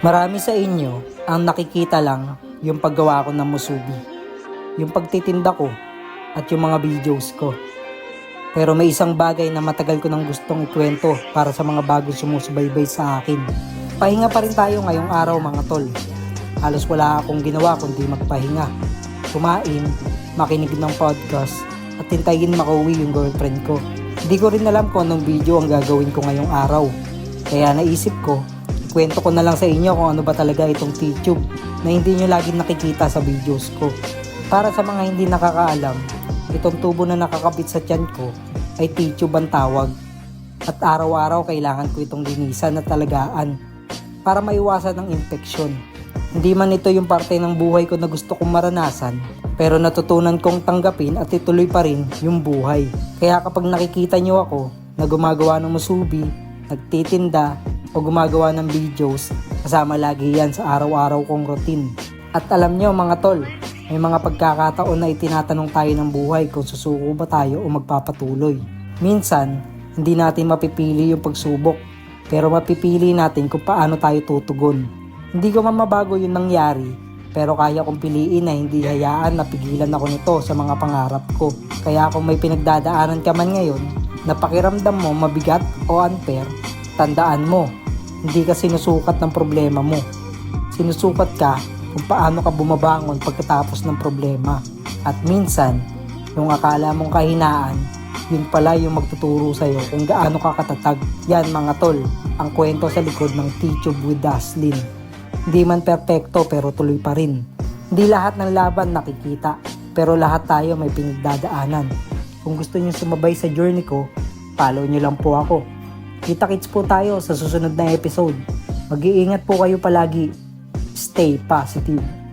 Marami sa inyo ang nakikita lang yung paggawa ko ng musubi, yung pagtitinda ko at yung mga videos ko. Pero may isang bagay na matagal ko nang gustong ikwento para sa mga bagong sumusubaybay sa akin. Pahinga pa rin tayo ngayong araw mga tol. Halos wala akong ginawa kundi magpahinga. Kumain, makinig ng podcast at hintayin makauwi yung girlfriend ko. Hindi ko rin alam kung anong video ang gagawin ko ngayong araw. Kaya naisip ko, ikwento ko na lang sa inyo kung ano ba talaga itong T-Tube na hindi nyo laging nakikita sa videos ko. Para sa mga hindi nakakaalam, itong tubo na nakakabit sa tiyan ko ay T-Tube ang tawag. At araw-araw kailangan ko itong linisan at talagaan para maiwasan ang infeksyon. Hindi man ito yung parte ng buhay ko na gusto kong maranasan, pero natutunan kong tanggapin at ituloy pa rin yung buhay. Kaya kapag nakikita nyo ako na gumagawa ng musubi, nagtitinda o gumagawa ng videos, kasama lagi yan sa araw-araw kong routine. At alam nyo mga tol, may mga pagkakataon na itinatanong tayo ng buhay kung susuko ba tayo o magpapatuloy. Minsan, hindi natin mapipili yung pagsubok, pero mapipili natin kung paano tayo tutugon. Hindi ko man mabago yung nangyari, pero kaya kong piliin na hindi hayaan na pigilan ako nito sa mga pangarap ko. Kaya kung may pinagdadaanan ka man ngayon, na pakiramdam mo mabigat o unfair, tandaan mo, hindi ka sinusukat ng problema mo. Sinusukat ka kung paano ka bumabangon pagkatapos ng problema. At minsan, yung akala mong kahinaan, yun pala yung magtuturo sa'yo kung gaano ka katatag. Yan mga tol, ang kwento sa likod ng T-Tube with Daslin. Hindi man perpekto pero tuloy pa rin. Hindi lahat ng laban nakikita, pero lahat tayo may pinagdadaanan. Kung gusto niyo sumabay sa journey ko, follow niyo lang po ako. Kita-kits po tayo sa susunod na episode. Mag-iingat po kayo palagi. Stay positive.